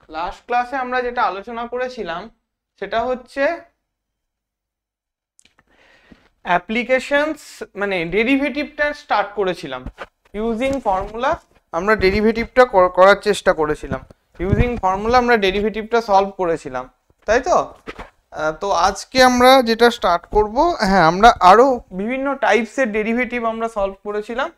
Last ক্লাসে আমরা যেটা আলোচনা করেছিলাম সেটা হচ্ছে অ্যাপ্লিকেশনস, মানে ডেরিভেটিভটা স্টার্ট করেছিলাম ইউজিং ফর্মুলা। আমরা ডেরিভেটিভটা করার চেষ্টা করেছিলাম, ইউজিং ফর্মুলা আমরা ডেরিভেটিভটা সলভ করেছিলাম, তাই তো? তো আজকে আমরা যেটা স্টার্ট করব, হ্যাঁ আমরা আরও বিভিন্ন টাইপসের ডেরিভেটিভ আমরা সলভ করেছিলাম।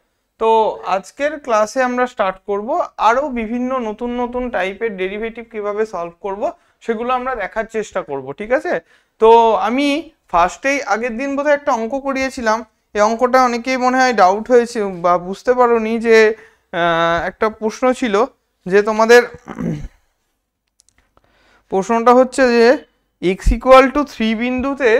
তো আজকের ক্লাসে আমরা স্টার্ট করব আরও বিভিন্ন নতুন নতুন টাইপের ডেরিভেটিভ কিভাবে সলভ করব সেগুলো আমরা দেখার চেষ্টা করব, ঠিক আছে? তো আমি ফার্স্টেই আগের দিন বোধহয় একটা অঙ্ক করিয়েছিলাম। এই অঙ্কটা অনেকেই মনে হয় ডাউট হয়েছে বা বুঝতে পারোনি, যে একটা প্রশ্ন ছিল যে তোমাদের প্রশ্নটা হচ্ছে যে x ইকুয়াল টু 3 বিন্দুতে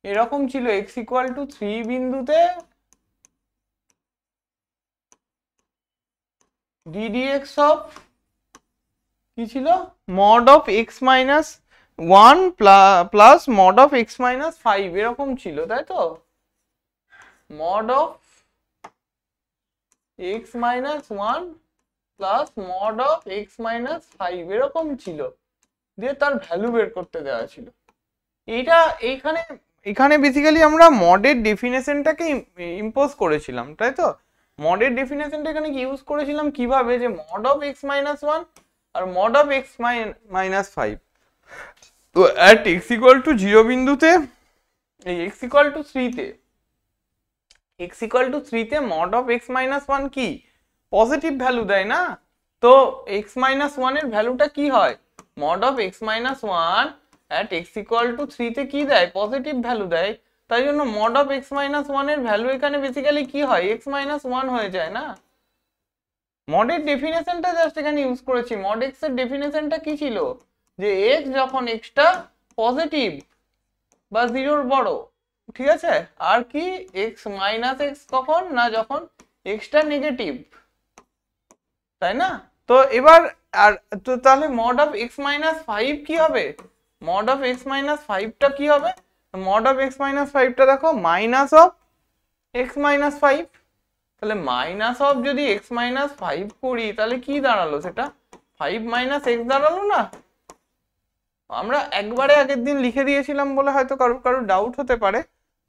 এরকম ছিল, x ইকুয়াল টু 3 বিন্দুতে ddx অফ কি ছিল, mod of x minus 1 plus mod of x minus 5 এরকম ছিল, তাই তো? Mod of x minus 1 plus mod of x minus 5 এরকম ছিল, দিয়ে তার ভ্যালু বের করতে দেওয়া ছিল। এইটা এখানে বেসিক্যালি আমরা মডের ডেফিনেশনটাকে ইম্পোজ করেছিলাম, তাই তো? মডের ডেফিনেশনটা এখানে কি ইউজ করেছিলাম, কিভাবে, যে মড অফ x মাইনাস 1 আর মড অফ x মাইনাস 5। তো অ্যাট x ইকুয়াল টু 0 বিন্দুতে, এই x ইকুয়াল টু 3 তে, x ইকুয়াল টু 3 তে মড অফ x মাইনাস 1 কি পজিটিভ ভ্যালু দেয় না? তো x মাইনাস 1 এর ভ্যালুটা কি হয়, mod of x minus 1 at x equal to 3 তে কি দেয়, পজিটিভ ভ্যালু দেয়। তাই জন্য মড অফ x মাইনাস 1 এর ভ্যালু এখানে বেসিক্যালি কি হয়, x মাইনাস 1 হয়ে যায় না? মডের ডেফিনেশনটা জাস্ট এখানে ইউজ করেছি। মড x এর ডেফিনেশনটা কি ছিল, যে x যখন x টা পজিটিভ বা 0 এর বড়, ঠিক আছে? আর কি x মাইনাস x কখন না, যখন x টা নেগেটিভ, তাই না? তো এবার আর তো তাহলে মড অফ x মাইনাস 5 কি হবে, মড অফ x মাইনাস 5 টা কি হবে, মড অফ x মাইনাস 5 টা দেখো মাইনাস অফ x মাইনাস 5। তাহলে মাইনাস অফ যদি x মাইনাস 5 করি তাহলে কি দাঁড়ালো, সেটা 5 মাইনাস x দাঁড়ালো না? আমরা একবারে আগের দিন লিখে দিয়েছিলাম বলে হয়তো কারো ডাউট হতে পারে।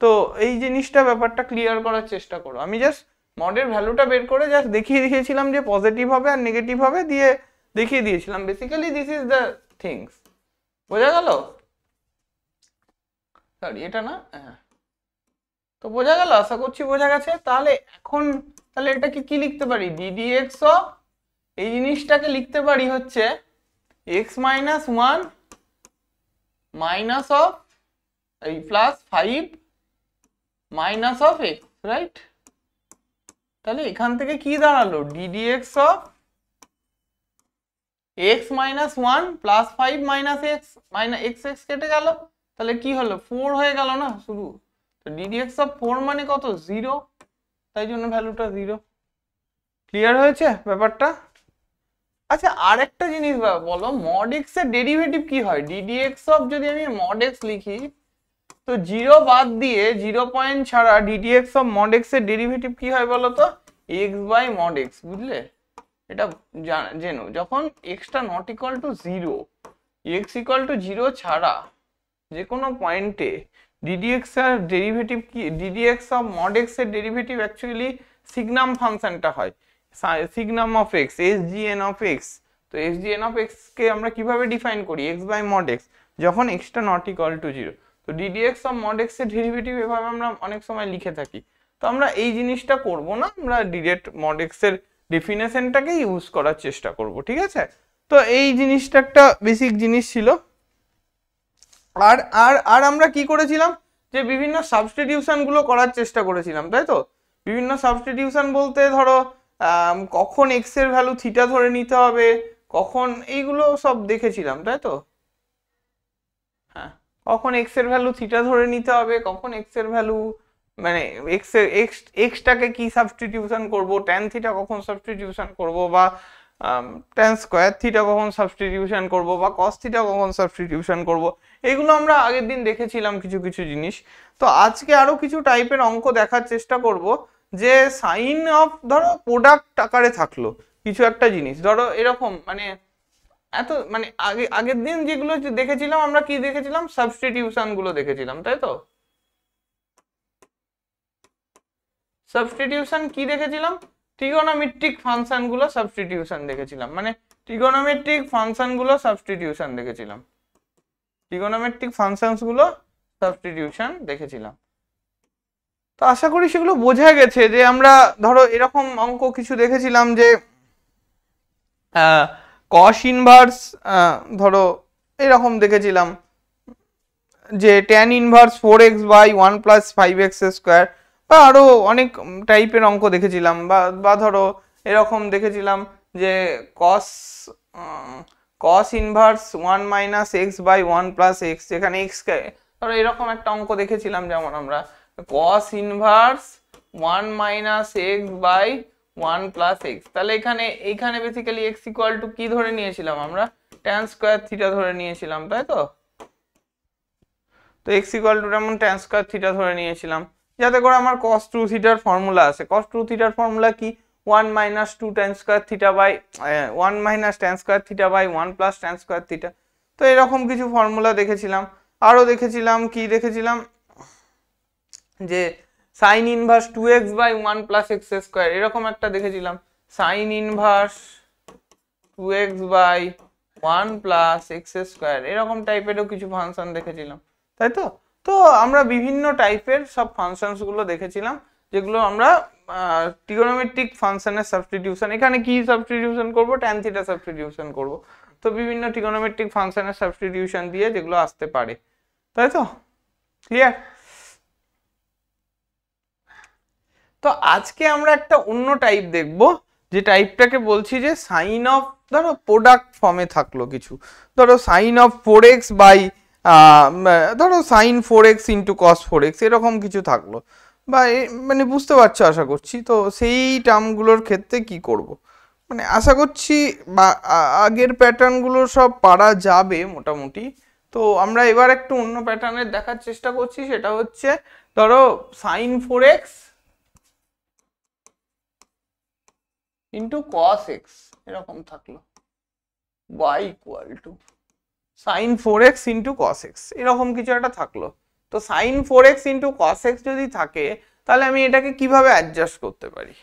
তো এই জিনিসটা ব্যাপারটা ক্লিয়ার করার চেষ্টা করো। আমি জাস্ট মডের ভ্যালুটা বের করে জাস্ট দেখিয়ে দিয়েছিলাম যে পজিটিভ হবে আর নেগেটিভ হবে, দিয়ে দেখিয়ে দিয়েছিলাম। Basically this is the things. বোঝা গেল? সরি এটা না, হ্যাঁ। তো বোঝা গেল, আশা করছি বোঝা গেছে। তাহলে এখন তাহলে এটাকে কি লিখতে পারি, ddx অফ এই জিনিসটাকে লিখতে পারি হচ্ছে x মাইনাস 1 মাইনাস অফ এই plus 5 minus of x, right? তাহলে এখান থেকে কি দাঁড়ালো, ddx of x minus 1 plus 5 minus x minus x কেটে গেল, তাহলে কি হলো, 4 হয়ে গেল না শুধু। তো ddx অফ 4 মানে কত, 0, তাই জন্য ভ্যালুটা 0। ক্লিয়ার হয়েছে ব্যাপারটা? আচ্ছা আর একটা জিনিস বলো, মড x এর ডেরিভেটিভ কি হয়, ddx অফ যদি আমি মড x লিখি তো 0 বাদ দিয়ে 0 পয়েন্ট ছাড়া ddx অফ মড x এর ডেরিভেটিভ কি হয় বলো তো, x বাই মড x, বুঝলে? এটা জেনো, যখন x টা not equal to 0, x equal to 0 ছাড়া যে কোনো পয়েন্টে ddx এর ডেরিভেটিভ কি, ddx অফ মড x এর ডেরিভেটিভ অ্যাকচুয়ালি সিগনাম ফাংশনটা হয়, signum of x, sgn of x। তো sgn অফ x কে আমরা কিভাবে ডিফাইন করি, x বাই মড x, যখন x টা নট ইকুয়াল টু 0। তো ddx অফ মড x এর ডেরিভেটিভ এভাবে আমরা অনেক সময় লিখে থাকি। তো আমরা এই জিনিসটা করব না, আমরা ডিরেক্ট মড x এর ডেফিনেশনটাকে ইউজ করার চেষ্টা করব, ঠিক আছে? তো এই জিনিসটা একটা বেসিক জিনিস ছিল। আর আর আর আমরা কি করেছিলাম, যে বিভিন্ন সাবস্টিটিউশন গুলো করার চেষ্টা করেছিলাম, তাই তো? বিভিন্ন সাবস্টিটিউশন বলতে ধরো কখন এক্স এর ভ্যালু থিটা ধরে নিতে হবে, কখন, এইগুলো সব দেখেছিলাম, তাই তো? হ্যাঁ, কখন এক্স এর ভ্যালু থিটা ধরে নিতে হবে, কখন এক্স এর ভ্যালু মানে এক্সটাকে কি সাবস্টিটিউশন করব, ট্যান থিটা কখন সাবস্টিটিউশন করব, বা ট্যান স্কোয়ার থিটা কখন সাবস্টিটিউশন করব, বা কস থিটা কখন সাবস্টিটিউশন করব, এগুলো আমরা আগের দিন দেখেছিলাম কিছু কিছু জিনিস। তো আজকে আরো কিছু টাইপের অঙ্ক দেখার চেষ্টা করব, যে সাইন অফ ধরো প্রোডাক্ট আকারে থাকলো কিছু একটা জিনিস, ধরো এরকম মানে এত মানে আগের দিন যেগুলো দেখেছিলাম আমরা কি দেখেছিলাম, সাবস্টিটিউশন গুলো দেখেছিলাম, তাই তো? সাবস্টিটিউশন কি দেখেছিলাম, ট্রিগোনোমেট্রিক ফাংশন গুলো সাবস্টিটিউশন দেখেছিলাম, মানে ট্রিগোনোমেট্রিক ফাংশন গুলো সাবস্টিটিউশন দেখেছিলাম, ট্রিগোনোমেট্রিক ফাংশনস গুলো সাবস্টিটিউশন দেখেছিলাম। তো আশা করি সেগুলো বোঝা গেছে, যে আমরা ধরো এরকম অঙ্ক কিছু দেখেছিলাম, যে কস ইনভার্স ধরো এরকম দেখেছিলাম, যে tan inverse 4x by 1 plus 5x square, বা আরো অনেক টাইপের অঙ্ক দেখেছিলাম, বা ধরো এরকম দেখেছিলাম যে cos cos inverse 1 minus x by 1 plus x, যেখানে এক্স কে ধরো এরকম একটা অঙ্ক দেখেছিলাম, যেমন আমরা cos inverse 1 minus x by 1 plus x. তাহলে এইখানে বেসিক্যালি এক্স ইকুয়াল টু কি ধরে নিয়েছিলাম আমরা, ট্যান স্কোয়ার থিটা ধরে নিয়েছিলাম, তাই তো? তো এক্স ইকুয়াল টু যেমন ট্যান স্কোয়ার থিটা ধরে নিয়েছিলাম, যাতে করে আমার cos 2 থিটার ফর্মুলা আছে। cos 2 থিটার ফর্মুলা কি, 1 minus 2 tan square theta by 1 minus tan square theta by 1 plus tan square theta. তো এরকম কিছু ফর্মুলা দেখেছিলাম। আরো দেখেছিলাম কি দেখেছিলাম, যে sine inverse 2x by 1 plus x square, এরকম একটা দেখেছিলাম, sine inverse 2x by 1 plus x square, এরকম টাইপেরও কিছু ফাংশন দেখেছিলাম, তাই তো? তো আমরা বিভিন্ন টাইপের সব ফাংশনস গুলো দেখেছিলাম, যেগুলো আমরা ট্রিগোনোমেট্রিক ফাংশনের সাবস্টিটিউশন, এখানে কি সাবস্টিটিউশন করব, ট্যান থিটা সাবস্টিটিউশন করব। তো বিভিন্ন ট্রিগোনোমেট্রিক ফাংশনের সাবস্টিটিউশন দিয়ে যেগুলো আসতে পারে, তাই তো? ক্লিয়ার? তো আজকে আমরা একটা অন্য টাইপ দেখব, যে টাইপটাকে বলছি যে সাইন অফ ধরো প্রোডাক্ট ফর্মে থাকলো কিছু, ধরো সাইন অফ 4x বাই ধরো sine 4x into cos 4x, এরকম কিছু থাকলো, বা মানে বুঝতে পারছো আশা করছি। তো সেই টার্মগুলোর ক্ষেত্রে কি করব, মানে আশা করছি বা আগের প্যাটার্নগুলো সব পারা যাবে মোটামুটি। তো আমরা এবার একটু অন্য প্যাটার্নের দেখার চেষ্টা করছি, সেটা হচ্ছে ধরো sine 4x into cos x, এরকম থাকলো, y equal to sine 4x into cos x, এরকম কিছু একটা থাকলো। তো sign 4x into cos x যদি থাকে, তাহলে আমি এটাকে কিভাবে অ্যাডজাস্ট করতে পারি,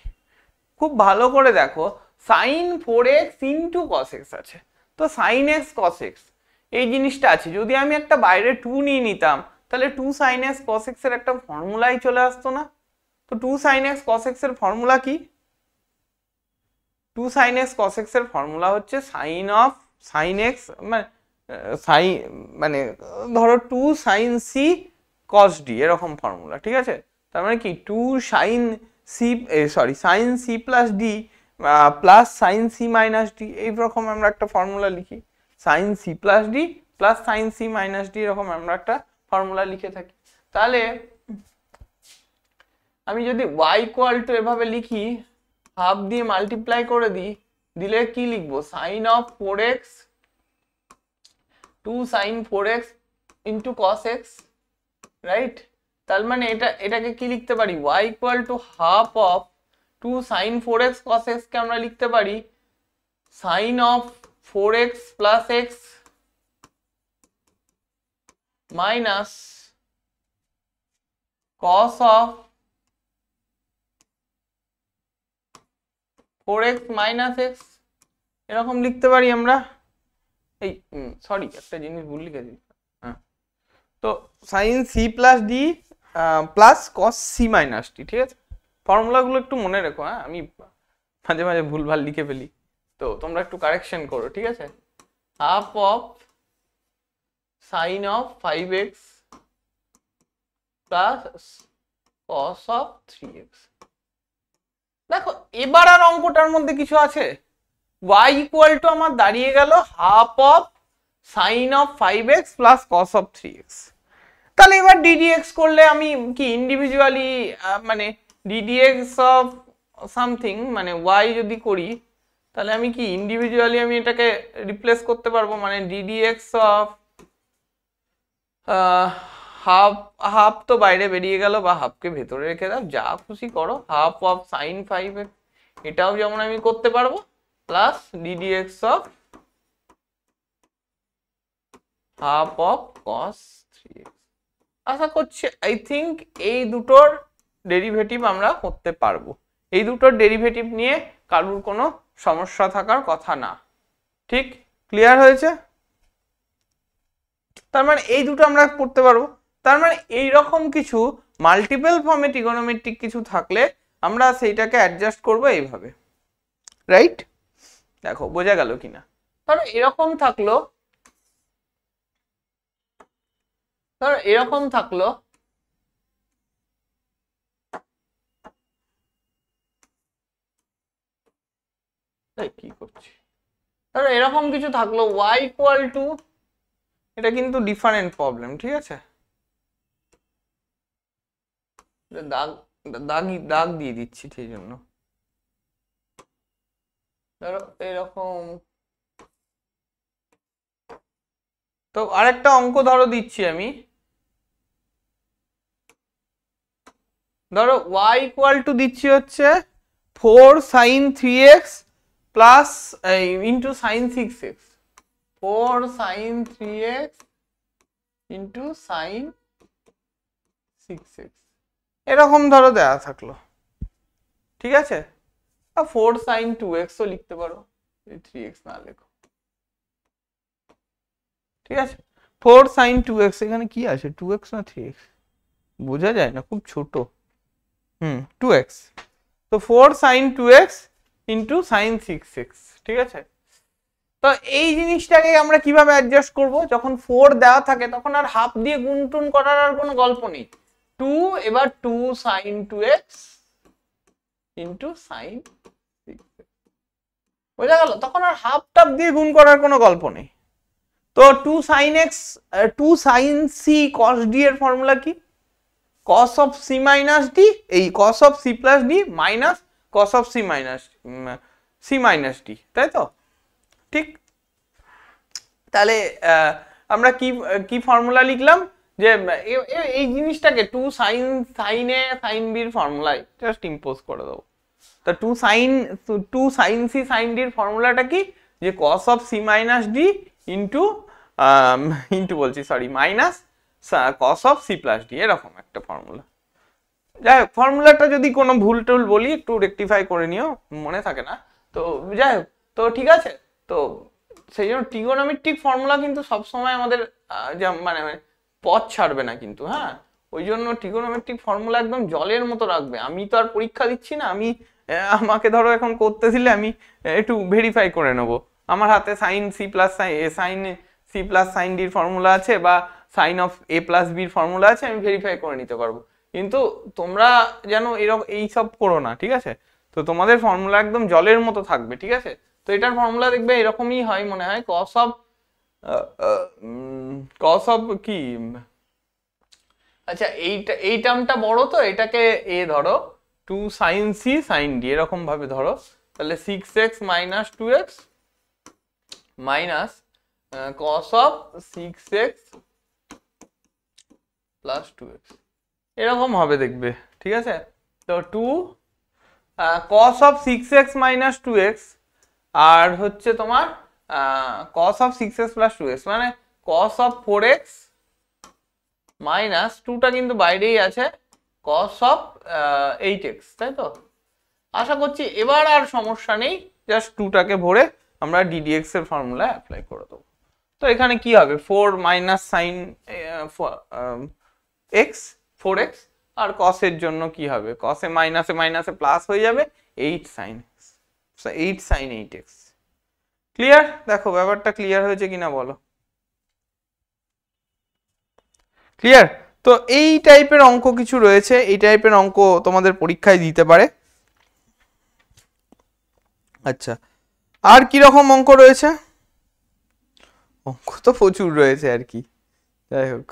খুব ভালো করে দেখো, sign 4x into cos x আছে, তো সাইন এক্স কস এক্স এই জিনিসটা আছে, যদি আমি একটা বাইরে 2 নিয়ে নিতাম, তাহলে 2 সাইন এক্স কস এক্স এর একটা ফর্মুলাই চলে আসতো না? তো 2 সাইন এক্স কস এক্স এর ফর্মুলা কি, 2 সাইন এক্স কস এক্স এর ফর্মুলা হচ্ছে সাইন অফ সাইন এক্স মানে ধরো 2 সাইন সি কস ডি, এরকম ফর্মুলা, ঠিক আছে? তার মানে কি 2 sine c sine c plus d plus sine c minus d, এইরকম আমরা একটা ফর্মুলা লিখি, sine c plus d plus sine c minus d, এরকম আমরা একটা ফর্মুলা লিখে থাকি। তাহলে আমি যদি y ইকুয়াল টু এভাবে লিখি, হাফ দিয়ে মাল্টিপ্লাই করে দিলে কি লিখবো, sine of 4x 2 sine 4x into cos x, right? তার মানে এটাকে কি লিখতে পারি, y equal to half of 2 sine 4x cos x কে আমরা লিখতে পারি sine of 4x plus x minus cos of 4x minus x, এরকম লিখতে পারি আমরা। এই সরি একটা জিনিস ভুল লিখে দিই, হ্যাঁ, তো sine c plus d plus cos c minus d, ঠিক আছে? ফর্মুলাগুলো একটু মনে রেখো, হ্যাঁ, আমি মাঝে মাঝে ভুলভাল লিখে ফেলি, তো তোমরা একটু কারেকশন করো, ঠিক আছে? Half of sign of 5x plus cos of 3x। দেখো এবার আর অঙ্কটার মধ্যে কিছু আছে, y ইকুয়াল টু আমার দাঁড়িয়ে গেল half of sign of 5x plus cos of 3x। তাহলে এবার ddx করলে আমি কি ইন্ডিভিজুয়ালি মানে ddx অফ সামথিং মানে y যদি করি, তাহলে আমি কি ইন্ডিভিজুয়ালি আমি এটাকে রিপ্লেস করতে পারবো, মানে ddx অফ হাফ হাফ তো বাইরে বেরিয়ে গেল, বা হাফকে ভেতরে রেখে দাও, যা খুশি করো। হাফ অফ সাইন 5x, এটাও যেমন আমি করতে পারবো, plus ddx of half of cos 3x। আশা করছি আই থিঙ্ক এই দুটোর ডেরিভেটিভ আমরা করতে পারবো। এই দুটোর ডেরিভেটিভ নিয়ে কারুর কোনো সমস্যা থাকার কথা না। ঠিক ক্লিয়ার হয়েছে? তার মানে এই দুটো আমরা করতে পারবো। তার মানে এইরকম কিছু মাল্টিপল ফর্মে ট্রিগোনোমেট্রিক কিছু থাকলে আমরা সেইটাকে অ্যাডজাস্ট করবো এইভাবে, রাইট? দেখো বোঝা গেল কিনা? ধরো এরকম থাকলো, ধরো এরকম থাকলো, কি করছি, ধরো এরকম কিছু থাকলো y ইকুয়াল টু, এটা কিন্তু ডিফারেন্ট প্রবলেম, ঠিক আছে? দাগ দাগ দিয়ে দিচ্ছি সেই জন্য। ধরো এরকম, তো আরেকটা অঙ্ক ধরো দিচ্ছি আমি। ধরো y ইকুয়াল টু দিচ্ছি হচ্ছে 4 sin 3x plus into sign 6x, 4 sin 3x into sign 6x, এরকম ধরো দেয়া থাকলো, ঠিক আছে? 4 sin 2x ও লিখতে পারো, 3x না লেখো, ঠিক আছে? 4 sin 2x, এখানে কি আছে, 2x না 3x বোঝা যায় না, খুব ছোট। 2x, তো 4 sin 2x into sign 6x, ঠিক আছে? তো এই জিনিসটাকে আমরা কিভাবে অ্যাডজাস্ট করব? যখন 4 দেওয়া থাকে তখন আর হাফ দিয়ে গুণটুন করার আর কোনো গল্প নেই। 2, এবার 2 sin 2x into sign 6x, বোঝা গেল? তখন আর হাফ টাপ দিয়ে গুণ করার কোনো গল্প নেই। তো 2 sin x, 2 sin c cos d এর ফর্মুলা কি? cos of c minus d, এই cos of c plus d minus cos of c minus d, তাই তো? ঠিক, তাহলে আমরা কি কি ফর্মুলা লিখলাম, যে এই জিনিসটাকে 2 sin a sin b এর ফর্মুলায় জাস্ট ইম্পোজ করে দেবো। তা 2 sin c sin d এর ফর্মুলাটা কি, যে cos of c minus d into বলছি sorry minus cos of c plus d, এরকম একটা ফর্মুলা। যাই হোক, ফর্মুলাটা যদি কোনো ভুল টুল বলি একটু রেকটিফাই করে নিও, মনে থাকে না তো। যাই হোক, তো ঠিক আছে। তো সেই জন্য ট্রিগোনোমেট্রিক ফর্মুলা কিন্তু সবসময় আমাদের মানে পথ ছাড়বে না কিন্তু, হ্যাঁ? ওই জন্য ট্রিগোনোমেট্রিক ফর্মুলা একদম জলের মতো রাখবে। আমি তো আর পরীক্ষা দিচ্ছি না, আমাকে ধরো এখন করতে দিলে আমি একটু ভেরিফাই করে নেব। আমার হাতে সাইন সি প্লাস সাইন ডির ফর্মুলা আছে, বা সাইন অফ এ প্লাস বির ফর্মুলা আছে, আমি ভেরিফাই করে নিতে পারবো। কিন্তু তোমরা যেন এরকম এইসব করো না, ঠিক আছে? তো তোমাদের ফর্মুলা একদম জলের মতো থাকবে, ঠিক আছে? তো এটার ফর্মুলা দেখবে এরকমই হয় মনে হয়, cos অফ কি, আচ্ছা এই টার্মটা বড়, তো এটাকে এ ধরো 2 sin c sin d এরকম ভাবে ধরো, তাহলে 6x minus 2x minus cos of 6x plus 2x, এরকম হবে দেখবে, ঠিক আছে? তো 2 cos of 6x minus 2x আর হচ্ছে তোমার cos of 6x plus 2x, মানে cos of 4x মাইনাস 2টা কিন্তু বাইরেই আছে, cos of 8x, তাই তো? আশা করছি এবার আর সমস্যা নেই, জাস্ট 2টাকে ভরে আমরা ddx এর ফর্মুলা অ্যাপ্লাই করে দেবো। তো এখানে কি হবে, 4 মাইনাস সাইন x 4x, আর cos এর জন্য কি হবে, cos এ মাইনাসে প্লাস হয়ে যাবে 8 sin x, 8 sin 8x। Clear? দেখো ব্যাপারটা ক্লিয়ার হয়েছে কিনা বলো। ক্লিয়ার? তো এই টাইপের অঙ্ক কিছু রয়েছে, এই টাইপের অঙ্ক তোমাদের পরীক্ষায় দিতে পারে। আচ্ছা, আর কি রকম অঙ্ক রয়েছে? অঙ্ক তো প্রচুর রয়েছে আর কি, যাই হোক।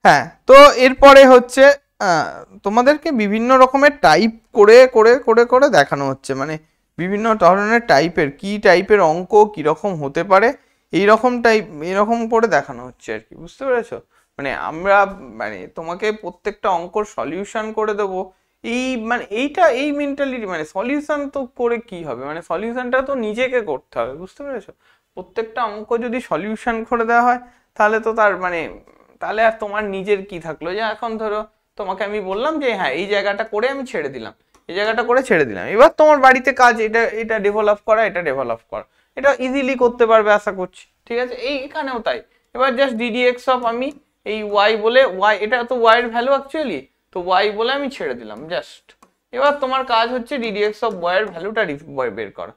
হ্যাঁ, তো এরপরে হচ্ছে তোমাদেরকে বিভিন্ন রকমের টাইপ করে করে করে করে দেখানো হচ্ছে, মানে বিভিন্ন ধরনের টাইপের কি টাইপের অঙ্ক কীরকম হতে পারে এরকম করে দেখানো হচ্ছে আর কি, বুঝতে পেরেছো? মানে আমরা মানে তোমাকে প্রত্যেকটা অঙ্কর সলিউশন করে দেবো, এই মেন্টালিটি, মানে সলিউশন তো করে কি হবে, মানে সলিউশনটা তো নিজেকে করতে হবে, বুঝতে পেরেছো? প্রত্যেকটা অঙ্ক যদি সলিউশন করে দেওয়া হয় তাহলে তো তাহলে আর তোমার নিজের কি থাকলো, যে এখন ধরো তোমাকে আমি বললাম যে হ্যাঁ এই জায়গাটা করে আমি ছেড়ে দিলাম, এই জায়গাটা করে ছেড়ে দিলাম, এবার তোমার বাড়িতে কাজ এটা ডেভেলপ করা, এটা ডেভেলপ করা, এটা ইজিলি করতে পারবে আশা করছি, ঠিক আছে? এখানেও তাই। এবার জাস্ট ডিডিএক্স অফ আমি এই ওয়াই বলে, ওয়াই এটা তো ওয়াই এর ভ্যালু অ্যাকচুয়ালি, তো ওয়াই বলে আমি ছেড়ে দিলাম জাস্ট। এবার তোমার কাজ হচ্ছে ডিডিএক্স অফ ওয়াই এর ভ্যালুটা বের করা।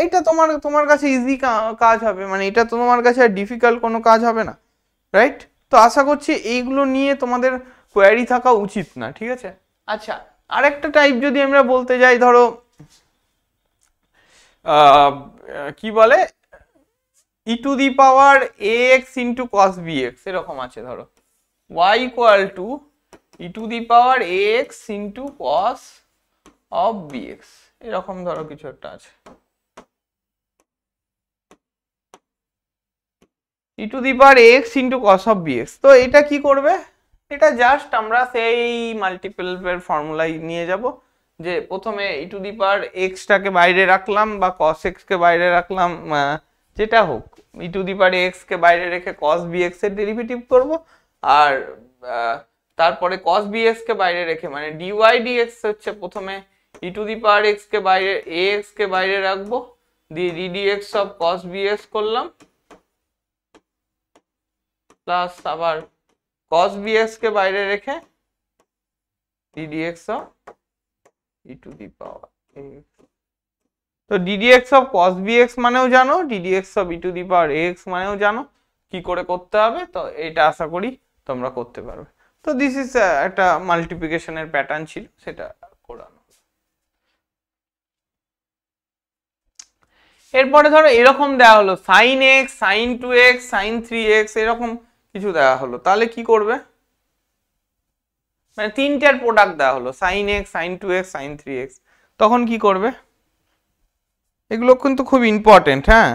এটা তোমার কাছে ইজি কাজ হবে, মানে এটা তো তোমার কাছে আর ডিফিকাল্ট কোনো কাজ হবে না, রাইট? তো আশা করছি এইগুলো নিয়ে তোমাদের কোয়ারি থাকা উচিত না, ঠিক আছে? আচ্ছা, আরেকটা টাইপ যদি আমরা বলতে যাই, ধরো কি বলে e two the power ax into cos bx এরকম আছে, ধরো y equal two e two the power ax into cos of bx, এরকম ধরো কিছু একটা আছে, e two the power ax into cos of bx। তো এটা কি করবে, এটা জাস্ট আমরা সেই মাল্টিপলের ফর্মুলাই নিয়ে যাব, যে প্রথমে e two the power x টাকে বাইরে রাখলাম বা cos x কে বাইরে রাখলাম, যেটা হোক, e two the power x কে বাইরে রেখে cos bx এর ডেরিভেটিভ করব, আর তারপরে cos bx কে বাইরে রেখে মানে dy dx হচ্ছে প্রথমে e two the power x কে বাইরে ax কে বাইরে রাখবো, দিয়ে ddx অফ cos bx করলাম, প্লাস আবার cos bx কে বাইরে রেখে ddx of e two the power ax। তো ddx অফ cos bx মানেও জানো, ddx of e two the power ax মানেও জানো, কি করে করতে হবে, তো এটা আশা করি তোমরা করতে পারবে। তো দিস ইজ একটা মাল্টিপ্লিকেশনের প্যাটার্ন ছিল, সেটা করানো। এরপরে ধরো এরকম দেওয়া হলো sin x sin 2x sin 3x এরকম কিছু দেওয়া হলো, তাহলে কি করবে, মানে তিনটার প্রোডাক্ট দেওয়া হলো sin x sin 2x sin 3x, তখন কি করবে? এগুলো কিন্তু খুব ইম্পর্টেন্ট, হ্যাঁ।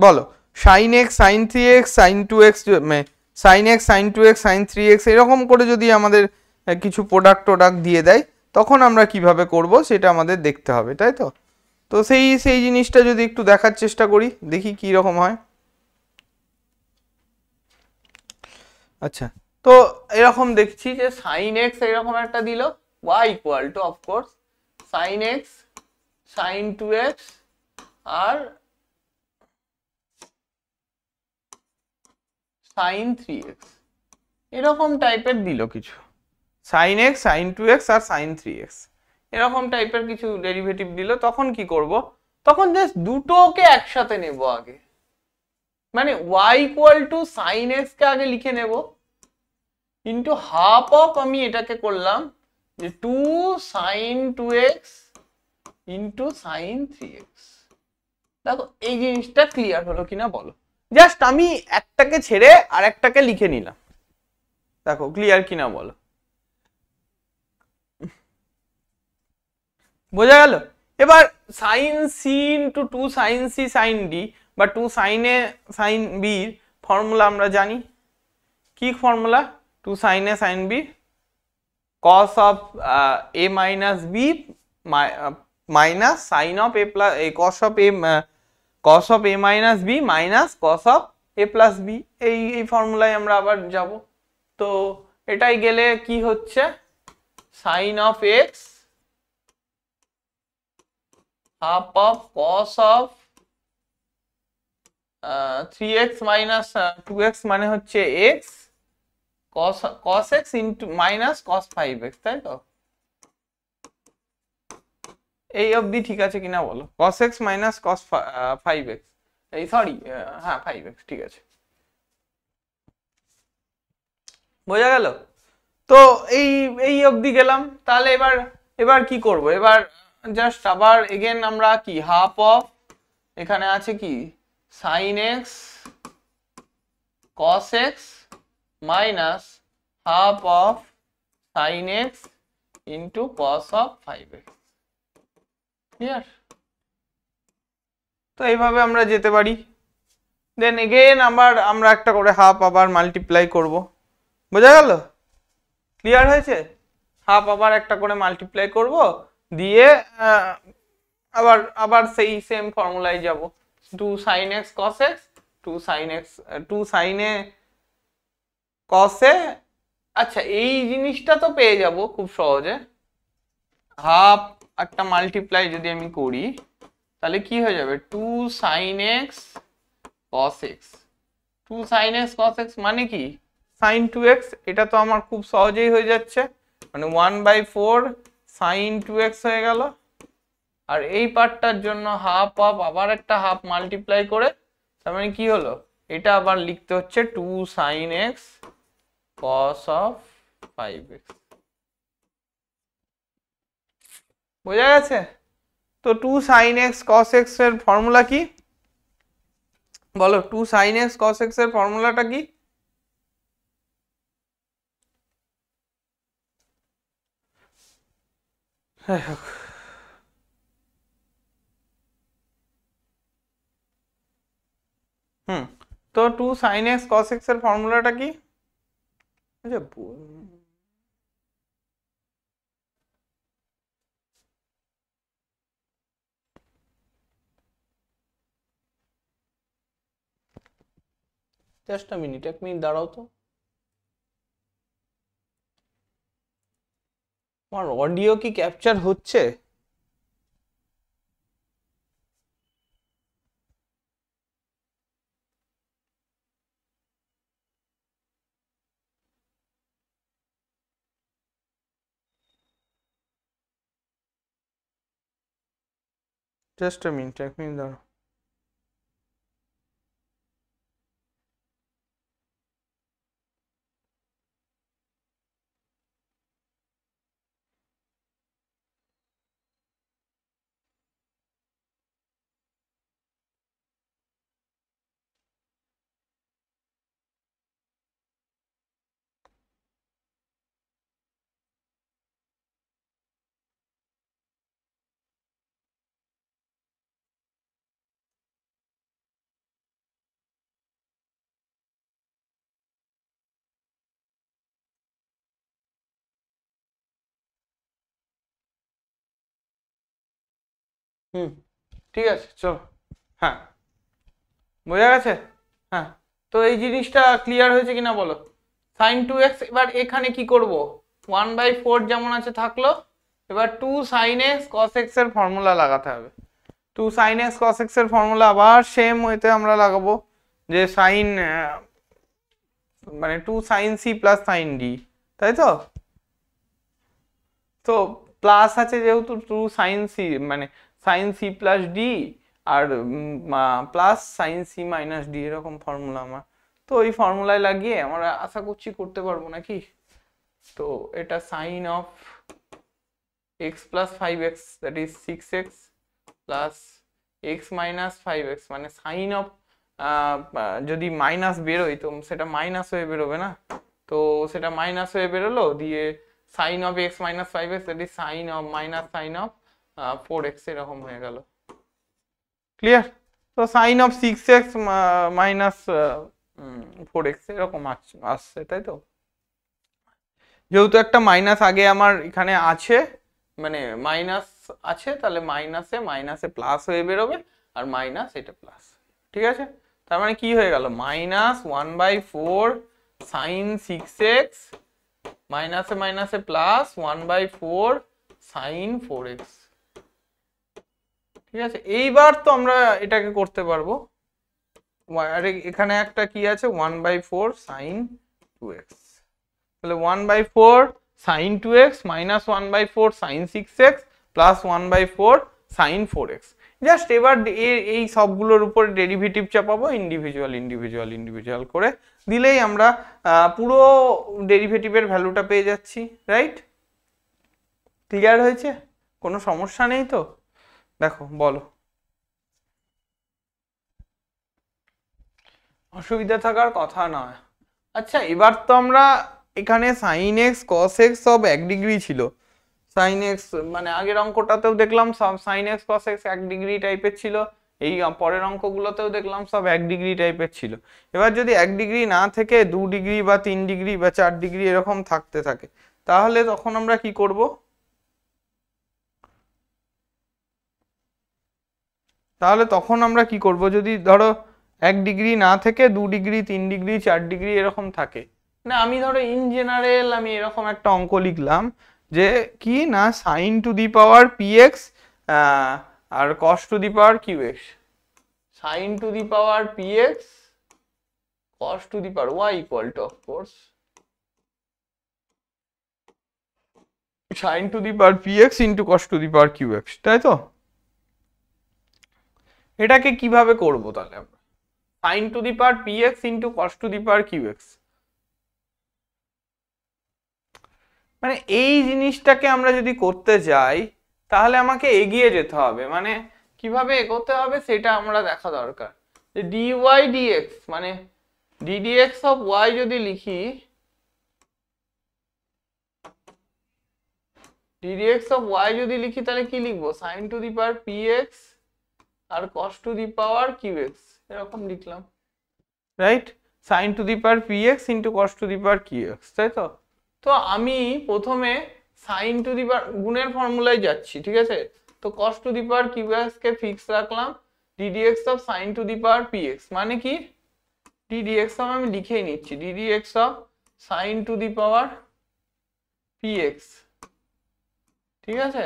বলো sin x sin 3x sin 2x, sin x sin 2x sin 3x এরকম করে যদি আমাদের কিছু প্রোডাক্ট দিয়ে দেয়, তখন আমরা কিভাবে করব সেটা আমাদের দেখতে হবে, তাই তো? তো সেই জিনিসটা যদি একটু দেখার চেষ্টা করি, দেখি কি রকম হয়। আচ্ছা, তো এরকম দেখছি যে sin x এরকম একটা দিল, y equal to of course sin x sin 2x আর sin 3x এরকম টাইপের দিল কিছু, sin x sin 2x আর sin 3x এরকম টাইপের কিছু ডেরিভেটিভ দিল, তখন কি করব, তখন জাস্ট দুটোকে একসাথে নেব আগে, মানে y equal two sin x কে আগে লিখে নেব ইন্টু হাফ অফ আমি এটাকে করলাম যে 2 sin 2x into sin 3x। দেখো এই জিনিসটা ক্লিয়ার হলো কিনা বলো, জাস্ট আমি একটাকে ছেড়ে আর একটাকে লিখে নিলাম, দেখো ক্লিয়ার কিনা বলো, বোঝা গেল? এবার sin c into 2 sin c sin d বা 2 sin a sin b formula আমরা জানি, কি formula, 2 sin a sin b cos of a minus b minus sin of a plus cos of a minus b minus cos of a plus b, এই ফর্মুলায় আমরা আবার যাব। তো এটাই গেলে কি হচ্ছে, sin of x half of cos of 3x minus 2x মানে হচ্ছে x cos x into minus cos 5x, তাই তো? এই অবধি ঠিক আছে কিনা বলো, cos x minus cos 5x, এই সরি হ্যাঁ 5x, ঠিক আছে, বোঝা গেল? তো এই অবধি গেলাম, তাহলে এবার কি করব, এবার জাস্ট আবার এগেন আমরা কি হাফ অফ, এখানে আছে কি sin x cos x minus half of sine x into cos of 5x। Clear? তো এইভাবে আমরা যেতে পারি। দেন এগেইন আবার আমরা একটা করে হাফ আবার মাল্টিপ্লাই করব। বোঝা গেল? ক্লিয়ার হয়েছে? হাফ আবার একটা করে মাল্টিপ্লাই করব, দিয়ে আবার আবার সেই সেম ফর্মুলায় যাব। 2 sin x cos x 2 sin x 2 sin a cos a। আচ্ছা, এই জিনিসটা তো পেয়ে যাব খুব সহজে। হাফ একটা মাল্টিপ্লাই যদি আমি করি তাহলে কি হয়ে যাবে? 2 sin x cos x। 2 sin x cos x মানে কি? sin 2x। এটা তো আমার খুব সহজেই হয়ে যাচ্ছে, মানে 1/4 sin 2x হয়ে গেল। আর এই পার্টটার জন্য হাফ অফ আবার একটা হাফ মাল্টিপ্লাই করে, তার মানে কি হলো? এটা আবার লিখতে হচ্ছে 2 sin x cos of 5x। বোঝা গেছে? তো 2 sin x cos x এর ফর্মুলা কি বলো? 2 sin x cos x এর ফর্মুলাটা কি? তো 2 sin x cos x এর ফর্মুলাটা কি? জাস্ট আ মিনিট, এক মিনিট দাঁড়াও তো। আমার অডিও কি ক্যাপচার হচ্ছে? জাস্ট আ মিনিট, এক মিনিট দাঁড়াও। ঠিক আছে, চলো। হ্যাঁ, বোঝা গেছে? হ্যাঁ, তো এই জিনিসটা ক্লিয়ার হয়েছে কিনা বলো? sin 2x। এবার এখানে কি করব? 1/4 যেমন আছে থাকলো, এবার 2 sin x cos x এর ফর্মুলা লাগাতে হবে। 2 sin x cos x এর ফর্মুলা আবার সেম ওয়েতে আমরা লাগাবো, যে sin মানে 2 sin c plus sin d, তাই তো? তো প্লাস আছে যেহেতু 2 sin c, মানে sin c প্লাস d, আর plus sin c minus d, এরকম ফর্মুলা আমার। তো এই ফর্মুলায় লাগিয়ে আমরা আশা করছি করতে পারবো নাকি। তো এটা sin of x plus 5x that is 6x plus x minus 5x, মানে সাইন অফ যদি মাইনাস বেরোয় তো সেটা মাইনাস হয়ে বেরোবে না, তো সেটা মাইনাস হয়ে বেরোলো, দিয়ে sine of x minus 5x that is sine of minus sine of 4x এরকম হয়ে গেল। ক্লিয়ার? তো sign of 6x minus 4x এরকম আসছে, তাই তো? যেহেতু একটা মাইনাস আগে আমার এখানে আছে, মানে মাইনাস আছে, তাহলে মাইনাসে মাইনাসে প্লাস হয়ে বেরোবে, আর মাইনাস এটা প্লাস। ঠিক আছে? তার মানে কি হয়ে গেল? মাইনাস 1/4 সাইন 6x মাইনাসে মাইনাসে প্লাস 1/4 সাইন 4x। ঠিক আছে? এইবার তো আমরা এটাকে করতে পারবো। আর এখানে একটা কি আছে? 1/4 সাইন 2x। তাহলে 1/4 sin 2x minus 1/4 sin 6x plus 1/4 sin 4x। Just এবার এই সবগুলোর উপর ডেরিভেটিভ চাপাবো, ইন্ডিভিজুয়াল ইন্ডিভিজুয়াল ইন্ডিভিজুয়াল করে দিলেই আমরা পুরো ডেরিভেটিভের ভ্যালুটা পেয়ে যাচ্ছি। রাইট? ক্লিয়ার হয়েছে? কোনো সমস্যা নেই তো? দেখো, বলো। অসুবিধা থাকার কথা নয়, আচ্ছা এবার তো আমরা এখানে সাইন এক্স কস এক্স সব 1 ডিগ্রি ছিল, সাইন এক্স মানে আগের অঙ্কটাতেও দেখলাম সব sign x cos x 1 degree টাইপের ছিল, এই পরের অঙ্কগুলোতেও দেখলাম সব 1 ডিগ্রি টাইপের ছিল। এবার যদি 1 ডিগ্রি না থেকে 2 ডিগ্রি বা 3 ডিগ্রি বা 4 ডিগ্রি এরকম থাকতে থাকে, তাহলে তখন আমরা কি করব? তাহলে তখন আমরা কি করব যদি ধরো 1 ডিগ্রি না থেকে 2 ডিগ্রি 3 ডিগ্রি 4 ডিগ্রি এরকম থাকে, না আমি ধরো ইন জেনারেল আমি এরকম একটা অঙ্ক লিখলাম যে কি না sine to the power p x আর cos to the power q x, sine to the power p x cos to the power y equal to of course sine to the power p x into cos to the power q x, তাই তো? এটাকে কিভাবে করব তাহলে আমরা? Sine to the power p x into cos to the power q x, মানে এই জিনিসটাকে আমরা যদি করতে যাই তাহলে আমাকে এগিয়ে যেতে হবে, মানে কিভাবে এগোতে হবে সেটা আমরা দেখা দরকার। যে dy dx মানে ddx অফ y যদি লিখি, ddx অফ y যদি লিখি তাহলে কি লিখবো? Sine to the power px আর cos to the power qx এরকম লিখলাম, right? Sine to the power px into cos to the power qx, তাই তো? তো আমি প্রথমে সাইন টু দি পাওয়ার গুণের ফর্মুলায় যাচ্ছি, ঠিক আছে? তো cos to the power qx কে ফিক্স রাখলাম, ddx of sine to the power px মানে কি ddx অফ আমি লিখেই নিচ্ছি ddx of sine to the power px, ঠিক আছে?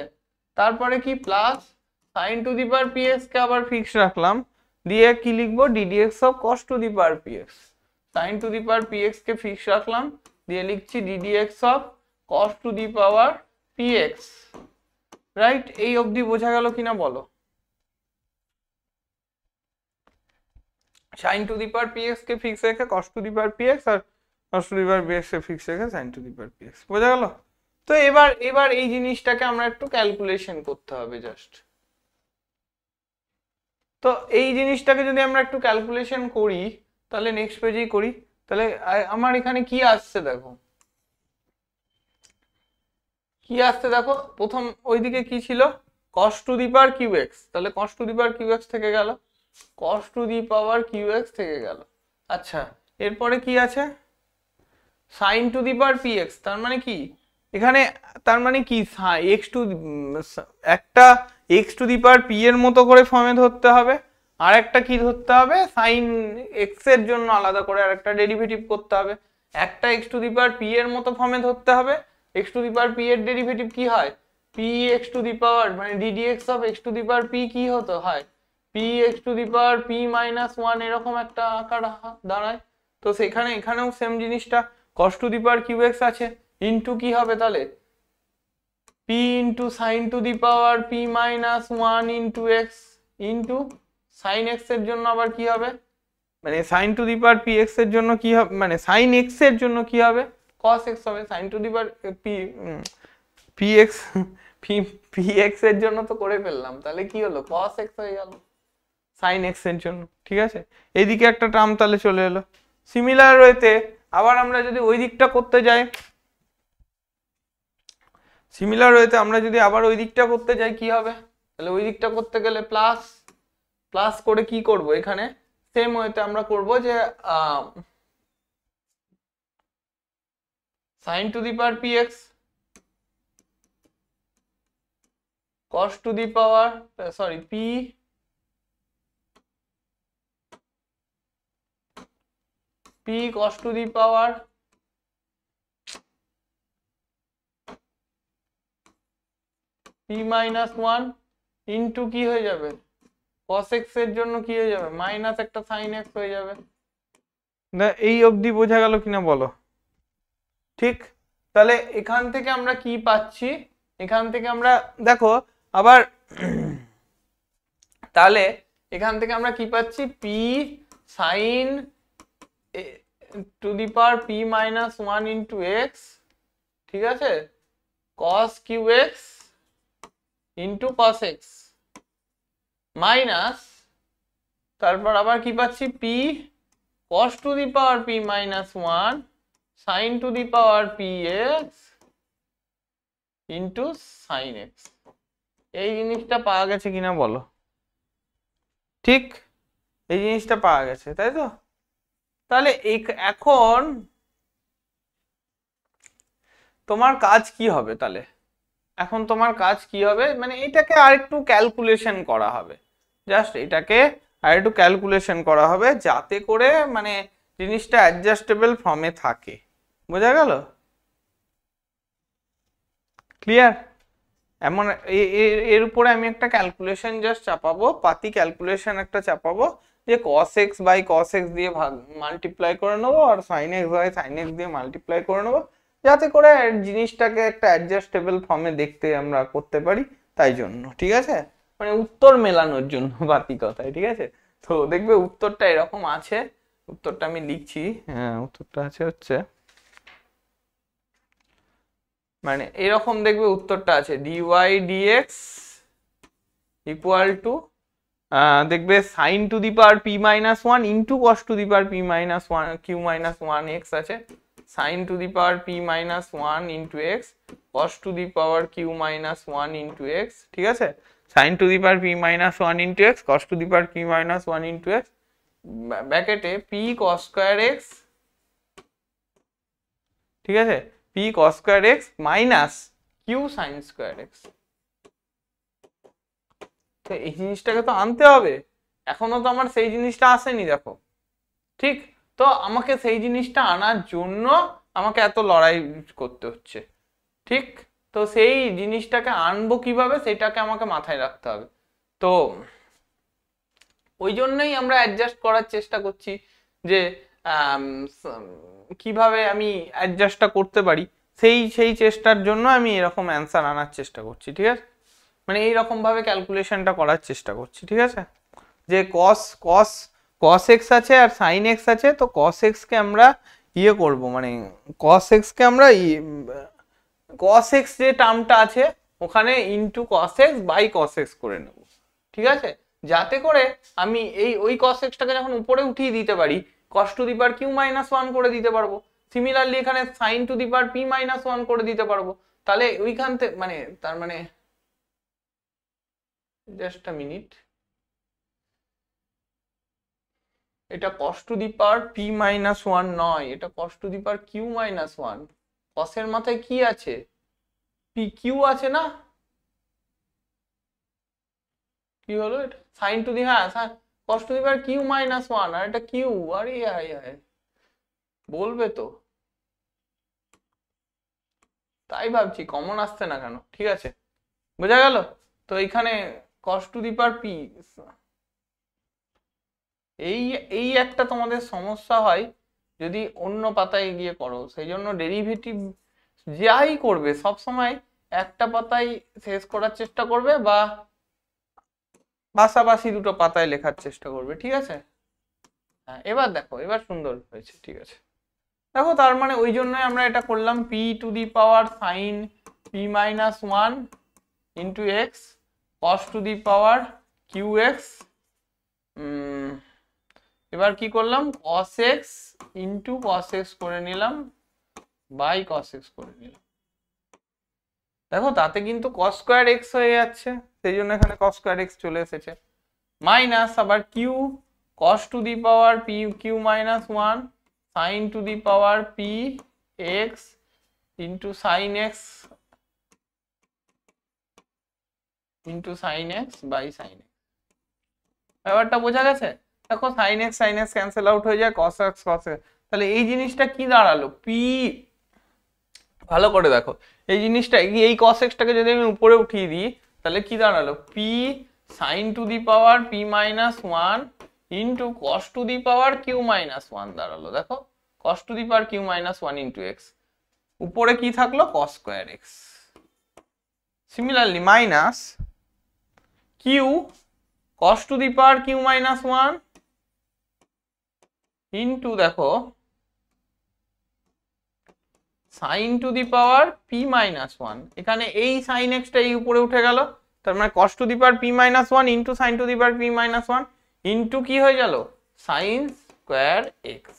তারপরে কি plus sine to the power px কে আবার ফিক্স রাখলাম, দিয়ে কি লিখবো ddx of cos to the power px, sine to the power px কে ফিক্স রাখলাম দিয়ে লিখছি ddx of cos to the power px, right? এই অবধি বোঝা গেল কিনা বলো? Sine to the power px কে ফিক্স রেখে cos to the power px আর cos to the power px কে ফিক্স রেখে sine to the power px, বোঝা গেল? তো এবার এবার এই জিনিসটাকে আমরা একটু ক্যালকুলেশন করতে হবে জাস্ট। তো এই জিনিসটাকে যদি আমরা একটু ক্যালকুলেশন করি তাহলে নেক্সট পেজেই করি, তাহলে আমার এখানে কি আসছে দেখো, কি আসছে দেখো, প্রথম ওইদিকে কি ছিল cos to the power qx, তাহলে cos to the power qx থেকে গেল, cos to the power qx থেকে গেল। আচ্ছা এরপরে কি আছে sin to the power px, তার মানে কি এখানে, তার মানে কি x টু একটা x two the power p এর মতো করে ফর্মে ধরতে হবে, আর একটা কি ধরতে হবে sin x এর জন্য আলাদা করে আরেকটা ডেরিভেটিভ করতে হবে, একটা x two the power p এর মতো ফর্মে ধরতে হবে, x two the power p এর ডেরিভেটিভ কি হয় p x টু দি পাওয়ার মানে ddx of x two the power p কি হতো হয় p x two the power p minus 1 এরকম একটা আকার দাঁড়ায়। তো সেখানে এখানেও সেম জিনিসটা cos to the power qx আছে ইনটু কি হবে তাহলে p into sin to the power p minus 1 into x into sin x এর জন্য আবার কি হবে মানে sin to the power px এর জন্য কি হবে মানে sin x এর জন্য কি হবে cos x হবে, sin to the power px px এর জন্য তো করে ফেললাম, তাহলে কি হলো cos x হয়ে গেল sin x এর জন্য, ঠিক আছে? এইদিকে একটা টার্ম তাহলে চলে এলো। সিমিলার ওয়েতে আবার আমরা যদি ওই দিকটা করতে যাই, সিমিলার ওয়েতে আমরা যদি আবার ওই দিকটা করতে যাই কি হবে, তাহলে ওই দিকটা করতে গেলে প্লাস প্লাস করে কি করব এখানে সেম ওয়েতে আমরা করব যে sin to the power px cos to the power sorry p cos to the power p minus 1 into কি হয়ে যাবে cos x এর জন্য কি হয়ে যাবে মাইনাস একটা sin x হয়ে যাবে। এই অবধি বোঝা গেল কিনা বলো? ঠিক, তাহলে এখান থেকে আমরা কি পাচ্ছি, এখান থেকে আমরা দেখো আবার তাহলে এখান থেকে আমরা কি পাচ্ছি p sin to the power p minus 1 into x, ঠিক আছে, cos qx into cos x minus তারপর আবার কি পাচ্ছি p cos to the power p minus 1 sin to the power px into sin x। এই জিনিসটা পাওয়া গেছে কিনা বলো? ঠিক এই জিনিসটা পাওয়া গেছে, তাই তো? তাহলে এখন তোমার কাজ কি হবে? তাহলে এখন তোমার কাজ কি হবে, মানে এটাকে আরেকটু ক্যালকুলেশন করা হবে, জাস্ট এটাকে আরেকটু ক্যালকুলেশন করা হবে যাতে করে মানে জিনিসটা অ্যাডজাস্টেবল ফর্মে থাকে। বোঝা গেল? ক্লিয়ার? এমন এর উপরে আমি একটা ক্যালকুলেশন জাস্ট চাপাবো, পাতি ক্যালকুলেশন একটা চাপাবো, যে cos x by cos x দিয়ে মাল্টিপ্লাই করে নেবো আর sin x by sin x দিয়ে মাল্টিপ্লাই করে নেবো, যাতে করে জিনিসটাকে একটা অ্যাডজাস্টেবল ফর্মে দেখতে আমরা করতে পারি, তাই জন্য। ঠিক আছে, মানে উত্তর মেলানোর জন্য বাতি কথায়। ঠিক আছে, তো দেখবে উত্তরটা এরকম আছে, উত্তরটা আমি লিখছি। হ্যাঁ, উত্তরটা আছে হচ্ছে মানে এরকম, দেখবে উত্তরটা আছে dy dx ইকুয়াল টু দেখবে sin to the power p minus 1 into cos to the power p minus 1 q minus 1 x আছে, sin to the power p minus 1 into x cos to the power q minus 1 into x। ঠিক আছে, sin to the power p minus 1 into x cos to the power q minus 1 into x ব্র্যাকেটে p cos square x। ঠিক আছে, p cos square x minus q sin square x। তো এই জিনিসটাকে তো আনতে হবে, এখনো তো আমার সেই জিনিসটা আসেনি, দেখো। ঠিক, তো আমাকে সেই জিনিসটা আনার জন্য আমাকে এত লড়াই করতে হচ্ছে। ঠিক, তো সেই জিনিসটাকে আনবো কিভাবে সেটাকে আমাকে মাথায় রাখতে হবে। তো ওই জন্যই আমরা অ্যাডজাস্ট করার চেষ্টা করছি যে কিভাবে আমি অ্যাডজাস্টটা করতে পারি, সেই চেষ্টার জন্য আমি এরকম অ্যান্সার আনার চেষ্টা করছি। ঠিক আছে, মানে এইরকম ভাবে ক্যালকুলেশনটা করার চেষ্টা করছি। ঠিক আছে, যে cos x আছে আর sin x আছে, তো cos x কে আমরা ইয়ে করব, মানে cos x কে আমরা cos x যে টার্মটা আছে ওখানে into cos x by cos x করে নেব। ঠিক আছে, যাতে করে আমি ওই cos x টাকে যখন উপরে উঠিয়ে দিতে পারি cos to the power q minus 1 করে দিতে পারবো, সিমিলারলি এখানে sin to the power p minus 1 করে দিতে পারবো। তাহলে ওইখান থেকে মানে তার মানে জাস্ট আ মিনিট, এটা cos to the power p minus 1 নয়, এটা cos to the power q minus 1। cos এর মাথায় কি আছে? p q আছে না? কি হলো এটা? sin টু দি, হ্যাঁ cos to the power q minus 1 আর এটা q। আরে বলবে তো, তাই ভাবছি কমন আসছে না কেন। ঠিক আছে, বোঝা গেল? তো এখানে cos to the power p, এই একটা তোমাদের সমস্যা হয় যদি অন্য পাতায় গিয়ে করো, সেই জন্য ডেরিভেটিভ যাই করবে সব সময় একটা পাতায় শেষ করার চেষ্টা করবে বা পাশাপাশি দুটো পাতায় লেখার চেষ্টা করবে। ঠিক আছে, হ্যাঁ এবার দেখো, এবার সুন্দর হয়েছে। ঠিক আছে, দেখো তার মানে ওই জন্যই আমরা এটা করলাম p two the power sin p minus 1 into x cos to the power qx। এবার কি করলাম, cos x into cos x করে নিলাম বাই cos x করে নিলাম। দেখো তাতে কিন্তু cos স্কয়ার x হয়ে যাচ্ছে, সেই জন্য এখানে cos স্কয়ার x চলে এসেছে, মাইনাস আবার q cos to the power p q minus 1 sin to the power p x into sin x into sin x by sin x। ব্যাপারটা বোঝা গেছে? দেখো sin x ক্যান্সেল আউট হয়ে যায়, cos x cos x। তাহলে এই জিনিসটা কি দাঁড়ালো? p, ভালো করে দেখো এই জিনিসটা, এই cos x টাকে যদি আমি উপরে উঠিয়ে দিই তাহলে কি দাঁড়ালো? p sin to the power p minus 1 into cos to the power q minus 1 দাঁড়ালো। দেখো cos to the power q minus 1 into x, উপরে কি থাকলো? cos square x। Similarly minus q cos to the power q minus 1 into দেখো sin to the power p minus 1। এখানে এই sin x টা এই উপরে উঠে গেল, তার মানে cos to the power p minus 1 into sin to the power p minus 1 into কি হয়ে গেল? sin square x.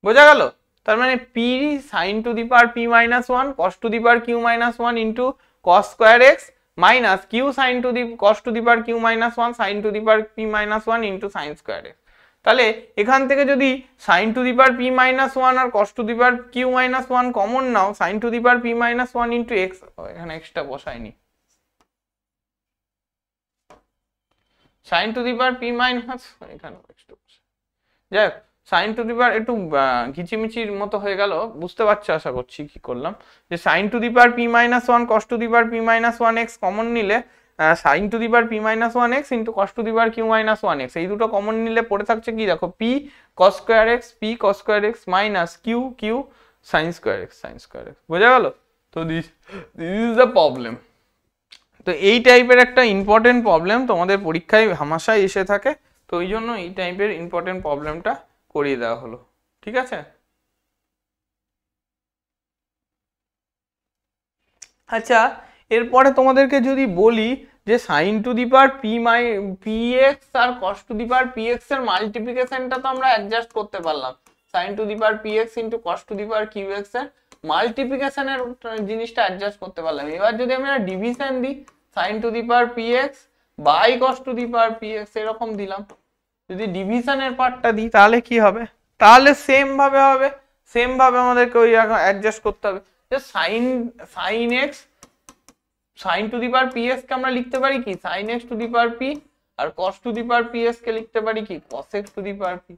বোঝা গেল? তার মানে p sine to the power p minus one cos to the power q minus one into cos square x minus q sine to the cos to the power q minus one sine to the power p minus one into sine square x. তাহলে এখান থেকে যদি sine to the power p minus one আর cos to the power q minus one common নাও, sine to the power p minus one into x, এখানে এক্সটা বসায়নি, sine to the power p minus এখানে এক্সটা বসাই, যাই হোক সাইন টু দি পাওয়ার একটু ঘিচিমিচির মতো হয়ে গেল, বুঝতে পারছো আশা করছি কি করলাম, যে sine to the power p minus one cos to the power p minus one x common নিলে sine to the power p minus one x into cos to the power q minus one x, এই দুটো common নিলে পড়ে থাকছে কি দেখো, p cos square x minus q q sine square x বোঝা গেল? তো দিস ইজ দ্য প্রবলেম। তো এই টাইপের একটা ইম্পর্টেন্ট প্রবলেম তোমাদের পরীক্ষায় হামেশাই এসে থাকে, তো ওই জন্য এই টাইপের ইম্পর্টেন্ট প্রবলেমটা করিয়ে দেওয়া হলো, ঠিক আছে? আচ্ছা, এরপরে তোমাদেরকে যদি বলি যে sine to the power p x আর cos to the power p x এর মাল্টিপ্লিকেশনটা তো আমরা অ্যাডজাস্ট করতে পারলাম, sine to the power p x into cos to the power q x এর মাল্টিপ্লিকেশনের জিনিসটা অ্যাডজাস্ট করতে পারলাম। এবার যদি আমরা ডিভিশন দিই, sine to the power p x by cos to the power p x এরকম দিলাম, যদি ডিভিশনের পার্টটা দিই তাহলে কি হবে, তাহলে সেম ভাবে হবে, সেম ভাবে আমাদেরকে ওই অ্যাডজাস্ট করতে হবে যে sine x sine to the power p x কে আমরা লিখতে পারি কি sine x to the power p, আর cos to the power p x কে লিখতে পারি কি cos x to the power p.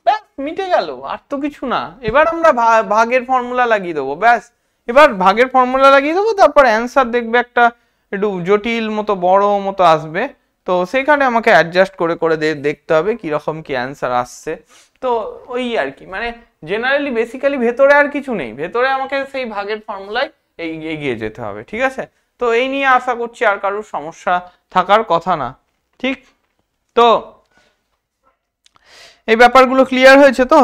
ব্যাস মিটে গেল, আর তো কিছু না। এবার আমরা ভাগের ফর্মুলা লাগিয়ে দেবো, ব্যাস এবার ভাগের ফর্মুলা লাগিয়ে দেবো, তারপর অ্যান্সার দেখবে একটা একটু জটিল মতো বড় মতো আসবে, তো সেখানে আমাকে অ্যাডজাস্ট করে করে দেখতে হবে কিরকম কি অ্যান্সার আসছে। তো ওই আর কি, মানে জেনারেলি বেসিক্যালি ভেতরে আর কিছু নেই, ভেতরে আমাকে সেই ভাগের ফর্মুলায় এগিয়ে যেতে হবে, ঠিক আছে? তো এই নিয়ে আশা করছি আর কারোর সমস্যা থাকার কথা না, ঠিক? তো এই ব্যাপারগুলো ক্লিয়ার হয়েছে তো?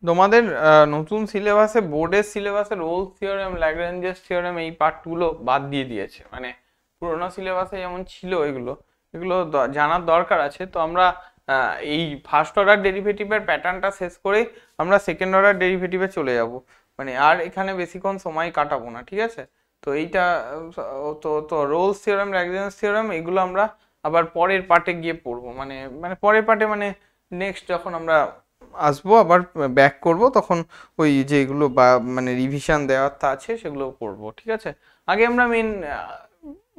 তোমাদের নতুন সিলেবাসে, বোর্ডের সিলেবাসে রোলস থিওরেম, ল্যাগ্রেঞ্জেস থিওরেম এই পার্টগুলো বাদ দিয়ে দিয়েছে, মানে পুরোনো সিলেবাসে যেমন ছিল এগুলো জানার দরকার আছে। তো আমরা এই ফার্স্ট অর্ডার ডেরিভেটিভের প্যাটার্নটা শেষ করে আমরা সেকেন্ড অর্ডার ডেরিভেটিভে চলে যাব, মানে আর এখানে বেশিক্ষণ সময় কাটাবো না, ঠিক আছে? তো এইটা তো রোলস থিওরেম, ল্যাগ্রেঞ্জেস থিওরেম এগুলো আমরা আবার পরের পার্টে গিয়ে পড়বো, মানে পরের পার্টে মানে নেক্সট যখন আমরা আসবো আবার ব্যাক করব, তখন ওই যেগুলো বা মানে রিভিশন দেওয়ার আছে সেগুলো করব, ঠিক আছে? আগে আমরা মেন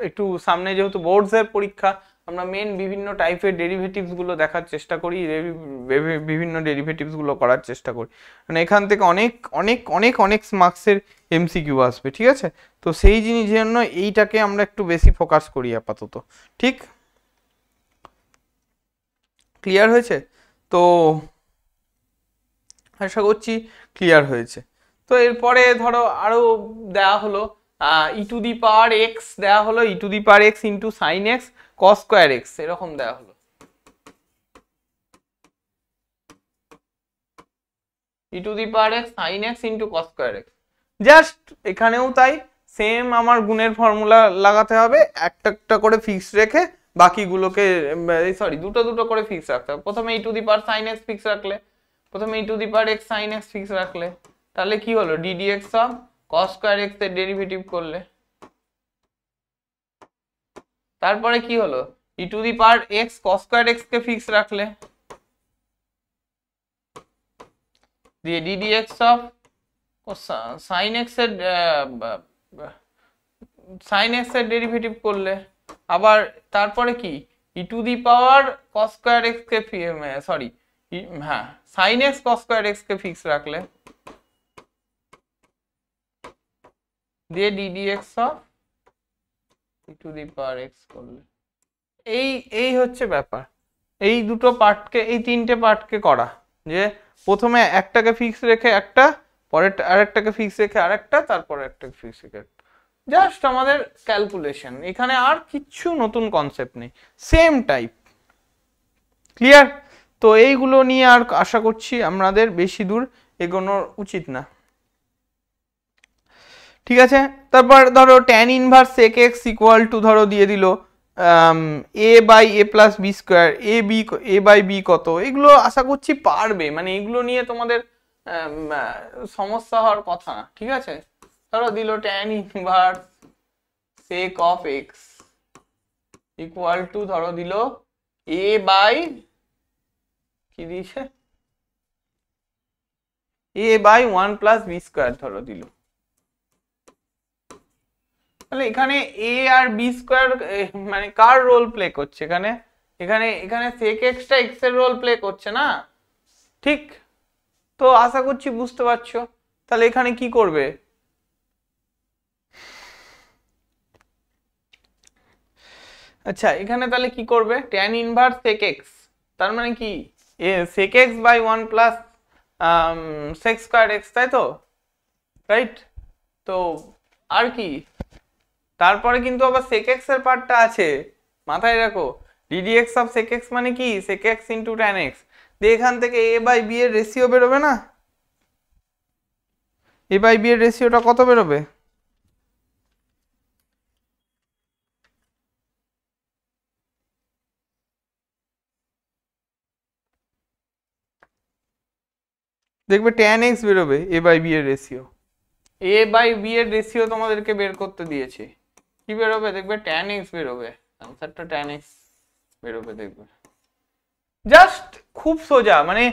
একটু সামনে যেহেতু বোর্ডস এর পরীক্ষা, আমরা মেন বিভিন্ন টাইপের ডেরিভেটিভস গুলো দেখার চেষ্টা করি, বিভিন্ন ডেরিভেটিভস গুলো করার চেষ্টা করি, মানে এখান থেকে অনেক অনেক অনেক অনেক মার্কসের এমসিকিউ আসবে, ঠিক আছে? তো সেই জিনিস জন্য এইটাকে আমরা একটু বেশি ফোকাস করি আপাতত, ঠিক? ক্লিয়ার হয়েছে তো? আশা করছি ক্লিয়ার হয়েছে। তো এরপরে ধরো আরো দেয়া হলো e to the power x দেয়া হলো, e to the power x into sine x cos square x এরকম দেয়া হলো, e to the power x sine x into cos square x. Just এখানেও তাই সেম আমার গুণের ফর্মুলা লাগাতে হবে, একটা একটা করে ফিক্স রেখে বাকিগুলোকে সরি দুটো দুটো করে ফিক্স রাখতে হবে। প্রথমে e to the power sine x fix রাখলে, প্রথমে e to the power x sine x fix রাখলে, তাহলে কি হলো d d x of cos square x এর ডেরিভেটিভ করলে, তারপরে কি হলো e to the power x cos square x কে ফিক্স রাখলে, দিয়ে ডিডিএক্স অফ সাইন এক্স এর ডেরিভেটিভ করলে, আবার তারপরে কি e to the power cos square x কে সরি হ্যাঁ sine x cos square x কে ফিক্স রাখলে, দিয়ে d d x of E to the power x করলে। এই হচ্ছে ব্যাপার, এই দুটো পার্টকে, এই তিনটে পার্টকে করা, যে প্রথমে একটাকে ফিক্স রেখে একটা, পরে আরেকটাকে ফিক্স রেখে আরেকটা, তারপরে একটাকে ফিক্স রেখে একটা, জাস্ট আমাদের ক্যালকুলেশন, এখানে আর কিচ্ছু নতুন কনসেপ্ট নেই, সেম টাইপ। ক্লিয়ার? তো এইগুলো নিয়ে আর আশা করছি আমাদের বেশি দূর এগোনোর উচিত না। ঠিক আছে, তারপর ধরো tan inverse sec x equal to ধরো দিয়ে দিল a by a plus b square, a by b কত, এগুলো আশা করছি পারবে, মানে এগুলো নিয়ে তোমাদের সমস্যা হওয়ার কথা না। ঠিক আছে, ধরো দিল tan inverse sec of x equal to ধরো দিল এ বাই কি দিয়েছে a by 1 plus b square ধরো দিল। তাহলে এখানে এ আর বি স্কোয়ার মানে কার রোল প্লে করছে এখানে? এখানে এখানে সেক এক্সটা এক্স এর রোল প্লে করছে না? ঠিক তো, আশা করছি বুঝতে পারছো। তাহলে এখানে কি করবে? আচ্ছা, এখানে তাহলে কি করবে? ট্যান ইনভার্স সেক এক্স, তার মানে কি sec x by 1 plus sec square x, তাই তো? রাইট? তো আর কি, তারপরে কিন্তু আবার sec x এর পার্টটা আছে, মাথায় রাখো। ddx অফ sec x মানে কি? sec x into tan x। দিয়ে এখান থেকে a বাই b এর রেশিও বেরোবে না? a বাই b এর রেশিওটা কত বেরোবে? দেখবে tan x বেরোবে a বাই b এর রেশিও। a বাই b এর রেশিও তোমাদেরকে বের করতে দিয়েছে, কি বেরোবে? দেখবে tan x বেরোবে, আনসারটা tan x বেরোবে দেখবে। জাস্ট খুব সোজা, মানে